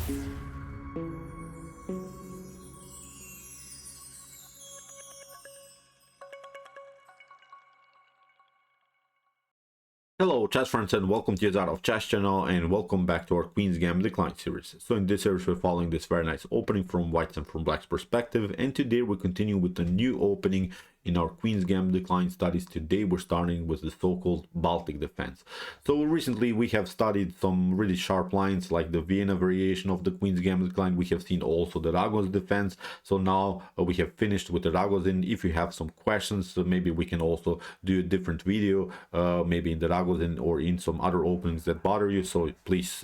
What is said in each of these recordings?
Hello chess friends and welcome to Jozarov chess channel and welcome back to our Queen's Gambit Declined series. So in this series we're following this very nice opening from White's and from Black's perspective, and today we continue with the new opening in our Queen's Gambit Declined studies. Today we're starting with the so-called Baltic Defense. So recently we have studied some really sharp lines like the Vienna variation of the Queen's Gambit Declined. We have seen also the Ragozin defense. So now we have finished with the Ragozin. If you have some questions, maybe we can also do a different video, maybe in the Ragozin or in some other openings that bother you. So please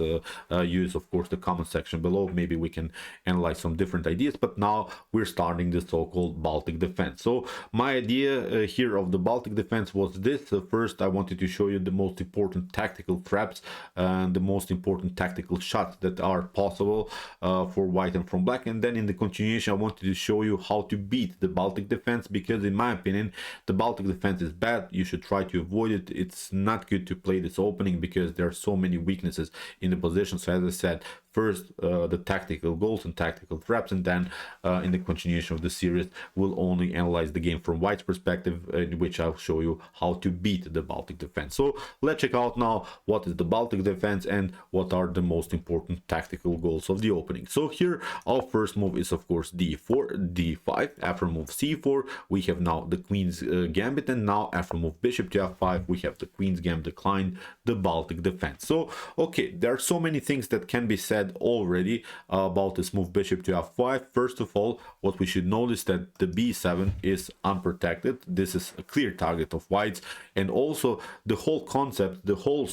use, of course, the comment section below. Maybe we can analyze some different ideas. But now we're starting the so-called Baltic Defense. So my idea here of the Baltic Defense was this. First, I wanted to show you the most important tactical traps and the most important tactical shots that are possible for White and from Black. And then in the continuation, I wanted to show you how to beat the Baltic Defense, because in my opinion, the Baltic Defense is bad. You should try to avoid it. It's not good to play this opening because there are so many weaknesses in the position. So as I said, first the tactical goals and tactical traps, and then in the continuation of the series we'll only analyze the game from White's perspective, in which I'll show you how to beat the Baltic Defense. So let's check out now what is the Baltic Defense and what are the most important tactical goals of the opening. So here our first move is of course d4, d5. After move c4 we have now the Queen's Gambit, and now after move bishop to f5 we have the Queen's Gambit Declined, the Baltic Defense. So okay, there are so many things that can be said already about this move bishop to f5. First of all, what we should notice that the b7 is unprotected. This is a clear target of White's, and also the whole concept, the whole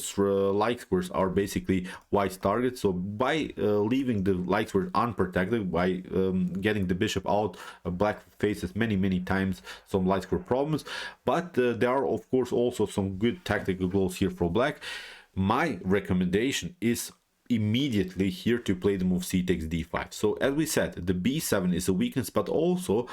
light squares are basically White's target. So by leaving the light squares unprotected, by getting the bishop out, Black faces many times some light square problems. But there are of course also some good tactical goals here for Black. My recommendation is immediately here to play the move c takes d5. So as we said, the b7 is a weakness, but also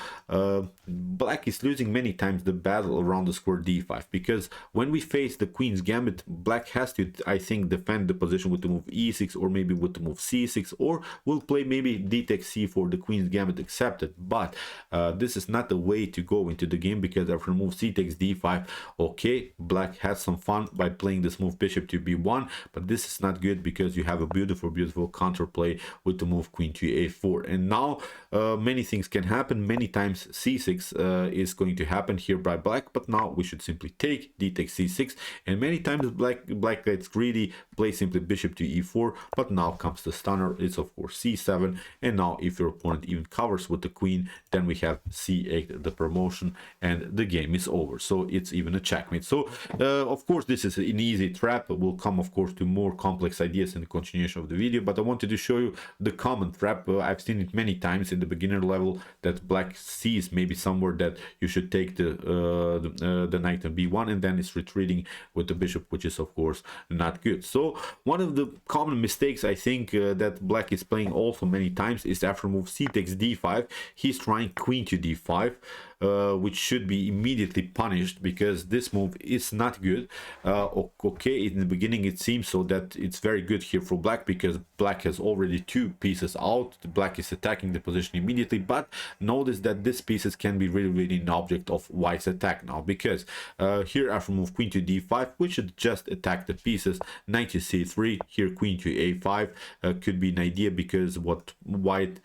Black is losing many times the battle around the square d5, because when we face the Queen's Gambit, Black has to, I think, defend the position with the move e6 or maybe with the move c6, or will play maybe d takes c4, the Queen's Gambit accepted. But this is not the way to go into the game, because after move c takes d5, okay, Black has some fun by playing this move bishop to b1, but this is not good because you have a beautiful counterplay with the move queen to a4. And now many things can happen. Many times c6 is going to happen here by Black, but now we should simply take d takes c6, and many times Black gets greedy, play simply bishop to e4, but now comes the stunner. It's of course c7, and now if your opponent even covers with the queen, then we have c8, the promotion, and the game is over. So it's even a checkmate. So of course this is an easy trap. We'll come of course to more complex ideas in the continuation of the video, but I wanted to show you the common trap. I've seen it many times in the beginner level, that Black sees maybe somewhere that you should take the knight on b1, and then it's retreating with the bishop, which is of course not good. So one of the common mistakes I think that Black is playing also many times is after move c takes d5, he's trying queen to d5, which should be immediately punished because this move is not good. Okay, in the beginning it seems so that it's very good here for Black because Black has already two pieces out. Black is attacking the position immediately, but notice that these pieces can be really an object of White's attack now, because here after move queen to d5 we should just attack the pieces. Knight to c3, here queen to a5 could be an idea, because what White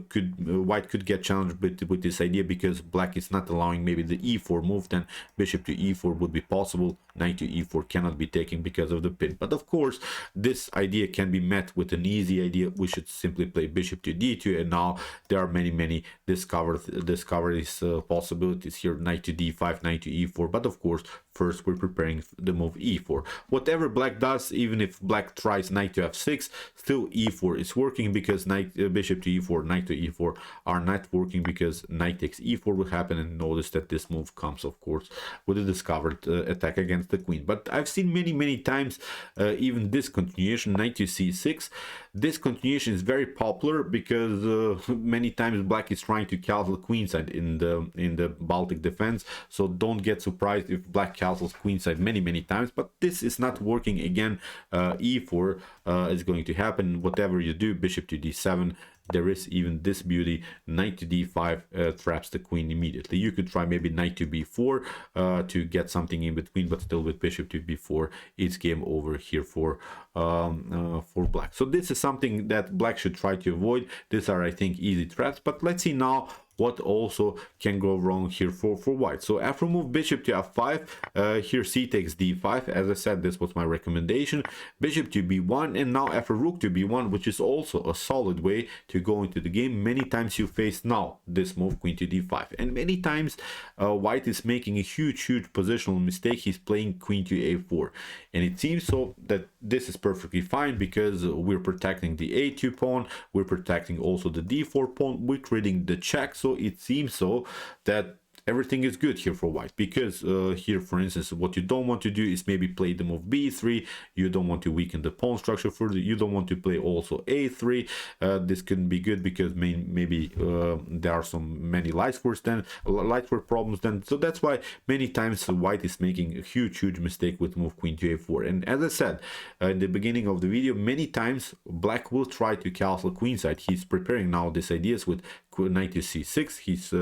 could get challenged with this idea, because Black is not allowing maybe the e4 move, then bishop to e4 would be possible. Knight to e4 cannot be taken because of the pin. But of course this idea can be met with an easy idea. We should simply play bishop to d2, and now there are many discoveries possibilities here. Knight to d5, knight to e4, but of course first we're preparing the move e4. Whatever Black does, even if Black tries knight to f6, still e4 is working, because bishop to e4, knight to e4 are not working, because knight takes e4 will happen. And notice that this move comes of course with a discovered attack against the queen. But I've seen many times even this continuation, knight to c6, this continuation is very popular because many times black is trying to castle queenside in the Baltic defense, so don't get surprised if black castles queenside many times, but this is not working again. E4 is going to happen. Whatever you do, bishop to d7, there is even this beauty, knight to d5 traps the queen immediately. You could try maybe knight to b4 to get something in between, but still with bishop to b4 it's game over here for black. So this is something that black should try to avoid. These are, I think, easy traps, but let's see now what also can go wrong here for white. So after move bishop to f5, here c takes d5. As I said, this was my recommendation. Bishop to b1, and now after rook to b1, which is also a solid way to go into the game. Many times you face now this move, queen to d5, and many times white is making a huge positional mistake. He's playing queen to a4, and it seems so that this is perfectly fine because we're protecting the a2 pawn, we're protecting also the d4 pawn, we're creating the check. So it seems so that everything is good here for white, because here, for instance, what you don't want to do is maybe play the move b3. You don't want to weaken the pawn structure further. You don't want to play also a3. This couldn't be good because maybe there are many light square problems then. So that's why many times white is making a huge mistake with move queen to a4. And as I said in the beginning of the video, many times black will try to castle queenside. He's preparing now these ideas with knight to c6. He's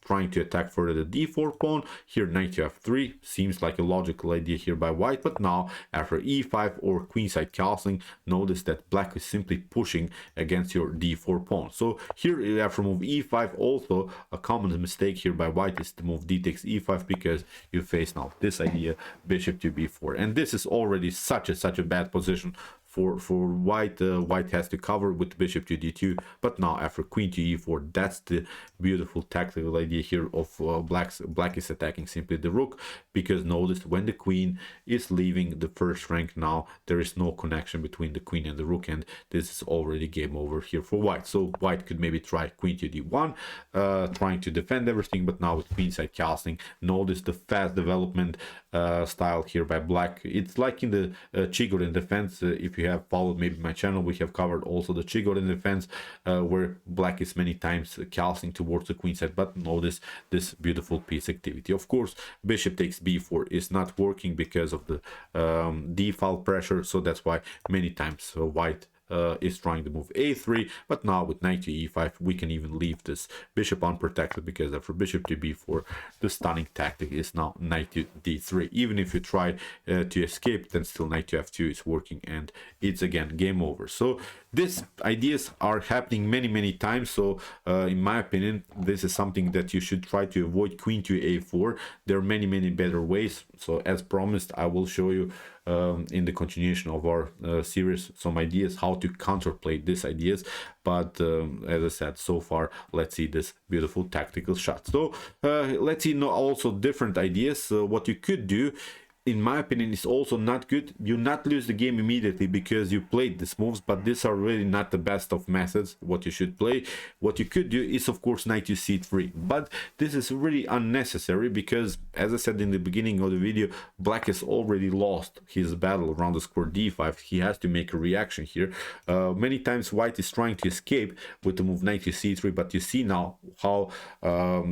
trying to attack further the d4 pawn. Here knight to f3 seems like a logical idea here by white, but now after e5 or queenside castling, notice that black is simply pushing against your d4 pawn. So here after move e5, also a common mistake here by white is to move d takes e5, because you face now this idea, bishop to b4, and this is already such a bad position for white. White has to cover with bishop to d2, but now after queen to e4, that's the beautiful tactical idea here of black is attacking simply the rook, because notice when the queen is leaving the first rank, now there is no connection between the queen and the rook, and this is already game over here for white. So white could maybe try queen to d1, trying to defend everything, but now with queenside castling, notice the fast development style here by black. It's like in the Chigorin defense. If you have followed maybe my channel, we have covered also the Chigorin defense, where black is many times castling towards the queenside, but notice this beautiful piece activity. Of course, bishop takes b4 is not working because of the d-file pressure, so that's why many times white is trying to move a3, but now with knight to e5 we can even leave this bishop unprotected, because after bishop to b4 the stunning tactic is now knight to d3. Even if you try to escape, then still knight to f2 is working, and it's again game over. So these ideas are happening many times, so in my opinion this is something that you should try to avoid. Queen to a4, there are many better ways. So as promised, I will show you in the continuation of our series some ideas how to counterplay these ideas, but as I said, so far let's see this beautiful tactical shot. So let's see also different ideas. What you could do, in my opinion, is also not good. You not lose the game immediately because you played these moves, but these are really not the best of methods what you should play. What you could do is of course knight to c3, but this is really unnecessary because, as I said in the beginning of the video, black has already lost his battle around the square d5. He has to make a reaction here. Many times white is trying to escape with the move knight to c3, but you see now how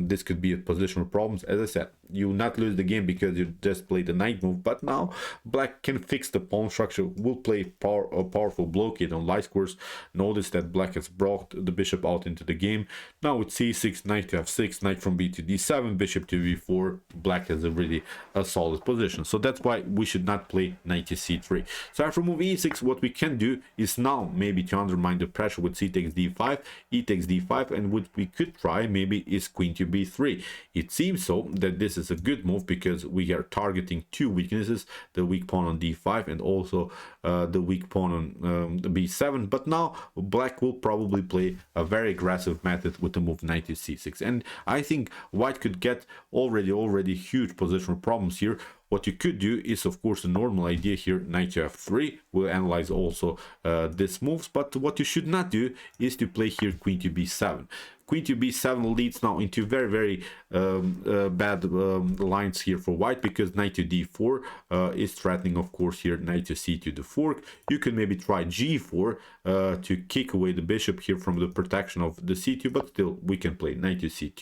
this could be a positional problems. As I said, you not lose the game because you just played the knight move, but now black can fix the pawn structure, will play a powerful blockade on light squares. Notice that black has brought the bishop out into the game. Now with c6, knight to f6, knight from b to d7, bishop to b4, black has a really solid position. So that's why we should not play knight to c3. So after move e6, what we can do is now maybe to undermine the pressure with c takes d5, e takes d5, and what we could try maybe is queen to b3. It seems so that this is a good move because we are targeting two weaknesses, the weak pawn on d5 and also the weak pawn on b7. But now black will probably play a very aggressive method with the move knight to c6, and I think white could get already huge positional problems here. what you could do is, of course, the normal idea here, knight to f3. We'll analyze also this moves, but what you should not do is to play here queen to b7. Queen to b7 leads now into very bad lines here for white, because knight to d4 is threatening, of course, here knight to c2 the fork. You can maybe try g4 to kick away the bishop here from the protection of the c2, but still we can play knight to c2.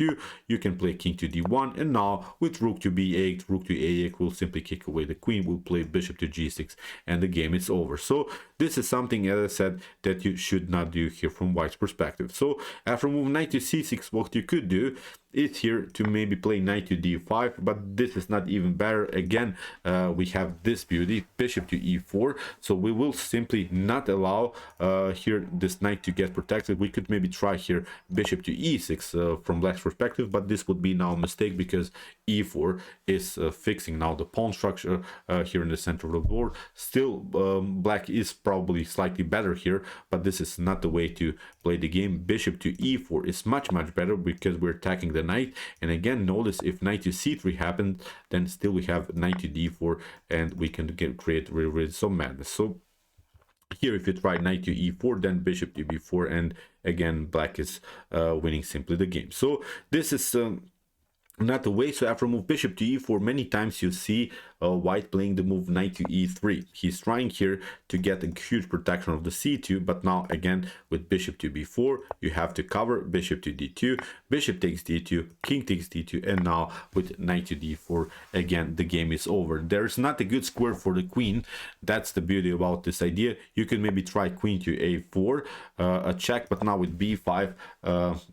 You can play king to d1, and now with rook to b8, rook to a8, we'll simply kick away the queen. We'll play bishop to g6, and the game is over. So this is something, as I said, that you should not do here from white's perspective. So after move knight to c6, what you could do is here to maybe play knight to d5, but this is not even better. Again, we have this beauty, bishop to e4, so we will simply not allow here this knight to get protected. We could maybe try here bishop to e6 from black's perspective, but this would be now a mistake, because e4 is fixing now the pawn structure here in the center of the board. Still, black is probably slightly better here, but this is not the way to play the game. Bishop to e4 is much better, because we're attacking the knight. And again, notice if knight to c3 happens, then still we have knight to d4, and we can create really some madness. So here, if you try knight to e4, then bishop to b4, and again, black is winning simply the game. So this is not the way. So after move bishop to e4, many times you see white playing the move knight to e3. He's trying here to get a huge protection of the c2, but now again with bishop to b4, you have to cover bishop to d2, bishop takes d2, king takes d2, and now with knight to d4, again the game is over. There's not a good square for the queen. That's the beauty about this idea. You can maybe try queen to a4, a check, but now with b5,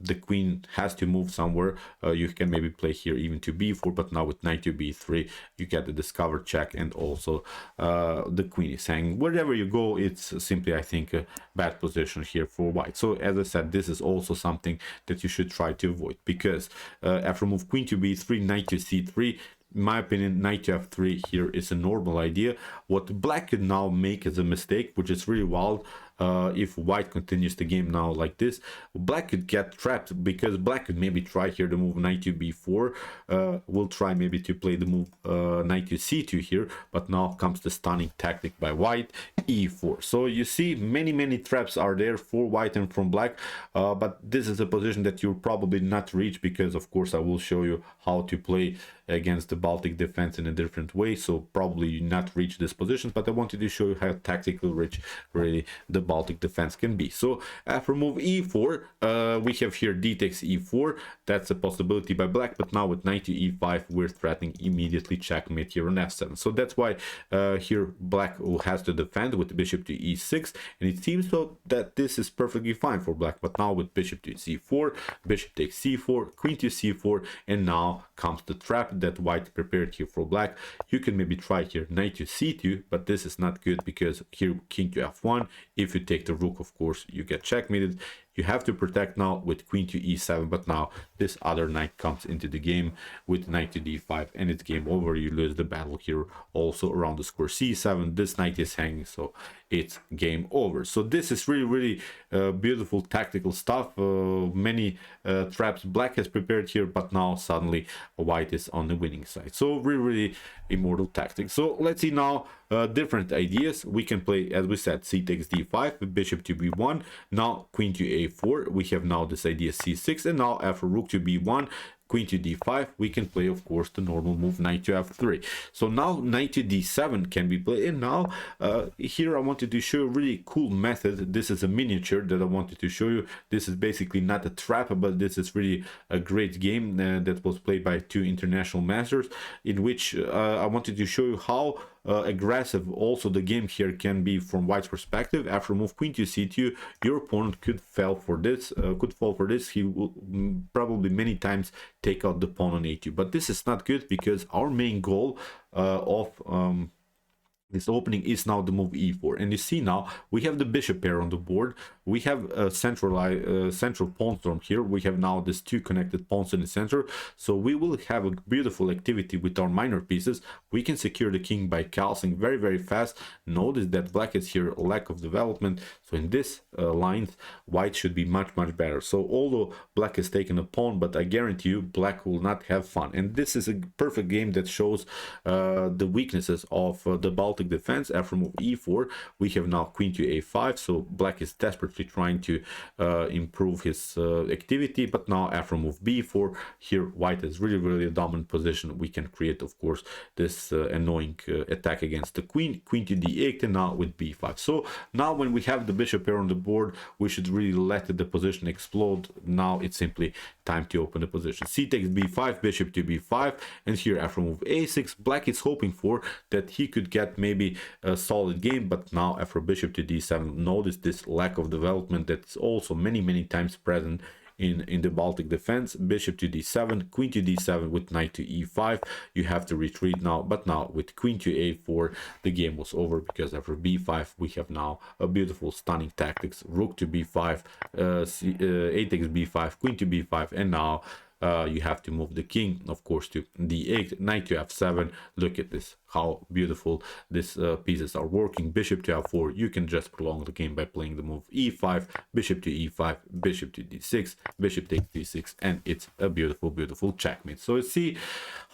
the queen has to move somewhere. You can maybe play here even to b4, but now with knight to b3, you get the discovered check, and also the queen is hanging. Wherever you go, it's simply, I think, a bad position here for white. So as I said, this is also something that you should try to avoid, because after move queen to b3, knight to c3, in my opinion, knight to f3 here is a normal idea. What black could now make as a mistake, which is really wild, if white continues the game now like this, black could get trapped, because black could maybe try here to move knight to b4. We'll try maybe to play the move knight to c2 here, but now comes the stunning tactic by white, e4. So you see many traps are there for white and from black, but this is a position that you'll probably not reach, because of course I will show you how to play against the Baltic defense in a different way, so probably you not reach this position, but I wanted to show you how tactical rich really the Baltic defense can be. So after move e4, we have here d takes e4. That's a possibility by black, but now with knight to e5, we're threatening immediately checkmate here on f7. So that's why here black has to defend with bishop to e6, and it seems so that this is perfectly fine for black. But now with bishop to c4, bishop takes c4, queen to c4, and now comes the trap that white prepared here for black. You can maybe try here knight to c2, but this is not good, because here king to f1, if you take the rook, of course you get checkmated. You have to protect now with queen to e7, but now this other knight comes into the game with knight to d5, and it's game over. You lose the battle here also around the square c7. This knight is hanging, so it's game over. So this is really beautiful tactical stuff. Many traps black has prepared here, but now suddenly white is on the winning side. So really immortal tactics. So let's see now different ideas. We can play, as we said, c takes d5, bishop to b1, now queen to a4. We have now this idea c6, and now after rook to b1, queen to d5, we can play, of course, the normal move knight to f3. So now knight to d7 can be played, and now here I wanted to show a really cool method. This is a miniature that I wanted to show you. This is basically not a trap, but this is really a great game that was played by two international masters, in which I wanted to show you how aggressive also the game here can be from white's perspective. After move queen to c2, your opponent could fall for this. He will probably many times take out the pawn on a2, but this is not good, because our main goal of this opening is now the move e4, and you see now we have the bishop pair on the board. We have a central pawn storm here. We have now these two connected pawns in the center, so we will have a beautiful activity with our minor pieces. We can secure the king by calcing very fast. Notice that black is here a lack of development, so in this lines white should be much better. So although black has taken a pawn, but I guarantee you black will not have fun, and this is a perfect game that shows the weaknesses of the Baltic defense. After move e4, we have now queen to a5, so black is desperately trying to improve his activity. But now after move b4, here white is really a dominant position. We can create, of course, this annoying attack against the queen to d8, and now with b5. So now when we have the bishop pair on the board, we should really let the position explode. Now it's simply time to open the position. C takes b5, bishop to b5, and here after move a6, black is hoping for that he could get maybe a solid game. But now after bishop to d7, notice this lack of development that's also many times present in the Baltic defense. Bishop to d7, queen to d7 with knight to e5. You have to retreat now, but now with queen to a4, the game was over, because after b5 we have now a beautiful stunning tactics. Rook to b5, a takes b5, queen to b5, and now you have to move the king, of course, to d8, knight to f7. Look at this, how beautiful these pieces are working. Bishop to f4, you can just prolong the game by playing the move e5, bishop to e5, bishop to d6, bishop takes d6, and it's a beautiful checkmate. So you see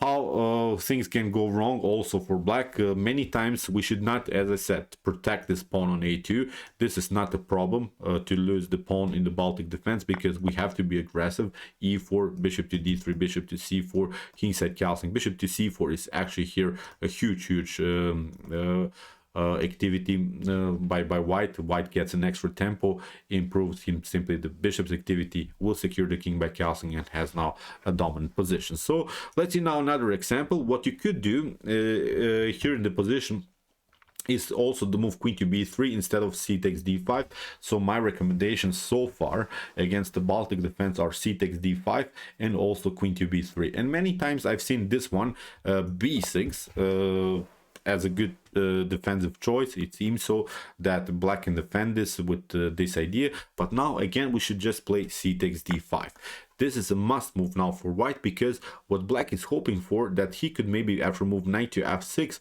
how things can go wrong also for black. Many times we should not, as I said, protect this pawn on a2. This is not a problem to lose the pawn in the Baltic defense, because we have to be aggressive. e4, bishop to d3, bishop to c4, kingside castling. Bishop to c4 is actually here a huge activity by white. White gets an extra tempo, improves him simply the bishop's activity, will secure the king by castling, and has now a dominant position. So let's see now another example. What you could do here in the position is also the move queen to b3 instead of c takes d5. So my recommendations so far against the Baltic defense are c takes d5 and also queen to b3. And many times I've seen this one, b6, as a good defensive choice. It seems so that black can defend this with this idea. But now again we should just play c takes d5. This is a must move now for white, because what black is hoping for, that he could maybe after move knight to f6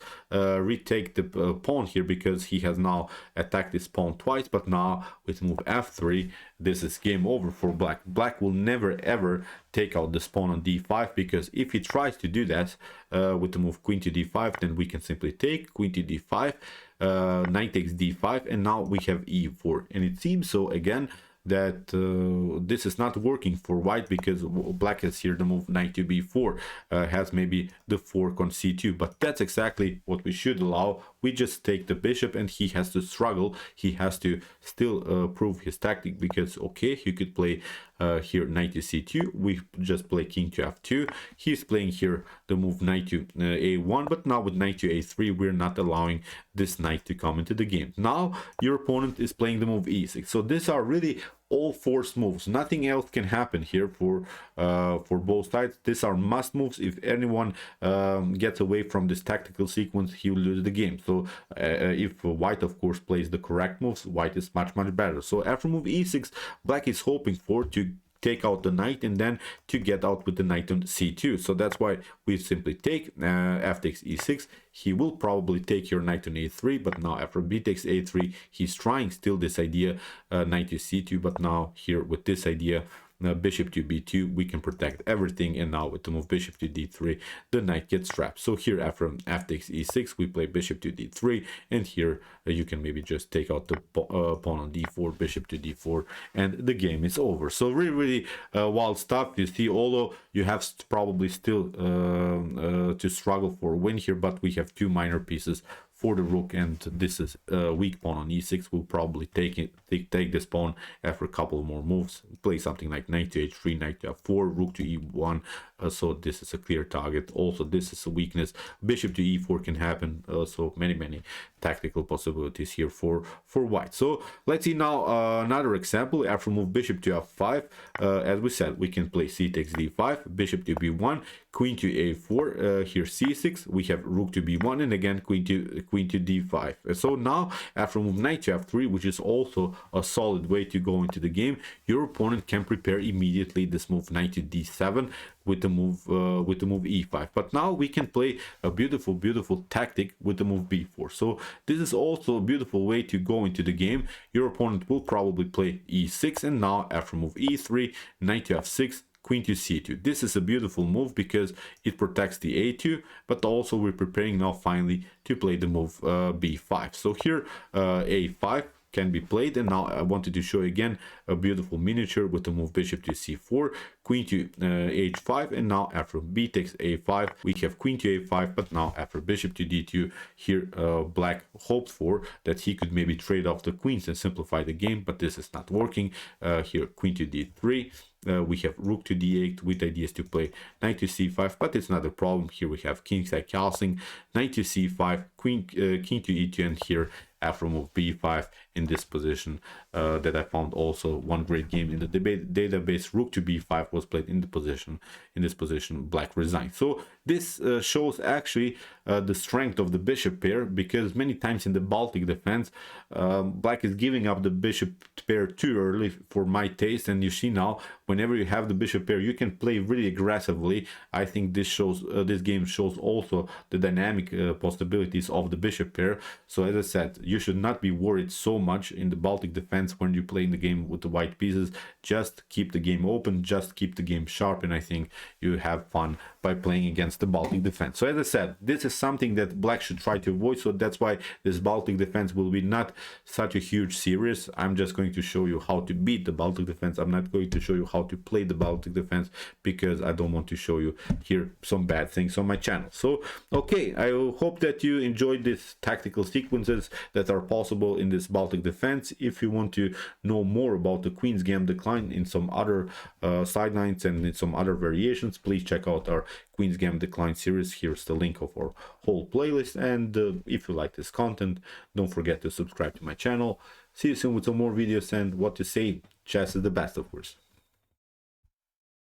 retake the pawn here, because he has now attacked this pawn twice. But now with move f3, this is game over for black. Black will never ever take out this pawn on d5, because if he tries to do that with the move queen to d5, then we can simply take queen to d5, knight takes d5, and now we have e4. And it seems so again that this is not working for white, because black has here the move knight to b4, has maybe the fork on c2, but that's exactly what we should allow. We just take the bishop, and he has to struggle. He has to still prove his tactic, because okay, you could play here knight to c2, we just play king to f2. He's playing here the move knight to a1, but now with knight to a3, we're not allowing this knight to come into the game. Now your opponent is playing the move e6. So these are really all forced moves. Nothing else can happen here for both sides. These are must moves. If anyone gets away from this tactical sequence, he will lose the game. So if white of course plays the correct moves, white is much better. So after move e6, black is hoping for to take out the knight and then to get out with the knight on c2. So that's why we simply take f takes e6. He will probably take your knight on a3, but now after b takes a3, he's trying still this idea, knight to c2, but now here with this idea, bishop to b2, we can protect everything. And now with the move bishop to d3, the knight gets trapped. So here after f takes e6, we play bishop to d3, and here you can maybe just take out the pawn on d4, bishop to d4, and the game is over. So really wild stuff. You see, although you have probably still to struggle for a win here, but we have two minor pieces for the rook, and this is a weak pawn on e6. We'll probably take this pawn after a couple more moves, play something like knight to h3, knight to f4, rook to e1, so this is a clear target. Also, this is a weakness. Bishop to e4 can happen. So many tactical possibilities here for white. So let's see now another example. After move bishop to f5, as we said, we can play c takes d5, bishop to b1, queen to a4, here c6, we have rook to b1, and again queen to d5. So now after move knight to f3, which is also a solid way to go into the game, your opponent can prepare immediately this move knight to d7 with the move e5. But now we can play a beautiful tactic with the move b4. So this is also a beautiful way to go into the game. Your opponent will probably play e6, and now after move e3, knight to f6, queen to c2. This is a beautiful move because it protects the a2, but also we're preparing now finally to play the move b5. So here a5 can be played, and now I wanted to show again a beautiful miniature with the move bishop to c4, queen to h5, and now after b takes a5, we have queen to a5. But now after bishop to d2, here black hoped for that he could maybe trade off the queens and simplify the game, but this is not working. Here queen to d3, we have rook to d8 with ideas to play knight to c5, but it's not a problem. Here we have kingside castling, knight to c5, king to e2, and here after move b5 in this position that I found also one great game in the database. Rook to b5 was played in this position. Black resigned. So this shows actually the strength of the bishop pair, because many times in the Baltic defense, black is giving up the bishop pair too early for my taste. And you see now, whenever you have the bishop pair, you can play really aggressively. I think this shows this game shows also the dynamic possibilities of the bishop pair. So as I said, you should not be worried so much in the Baltic defense when you play in the game with the white pieces. Just keep the game open, just keep the game sharp, and I think you have fun by playing against the Baltic defense. So as I said, this is something that black should try to avoid. So that's why this Baltic defense will be not such a huge series. I'm just going to show you how to beat the Baltic defense. I'm not going to show you how to play the Baltic defense, because I don't want to show you here some bad things on my channel. So okay, I hope that you enjoyed these tactical sequences that are possible in this Baltic defense. If you want to know more about the Queen's Gambit Declined in some other sidelines and in some other variations, please check out our Queen's Gambit Declined series. Here's the link of our whole playlist, and if you like this content, don't forget to subscribe to my channel. See you soon with some more videos, and what to say, chess is the best, of course.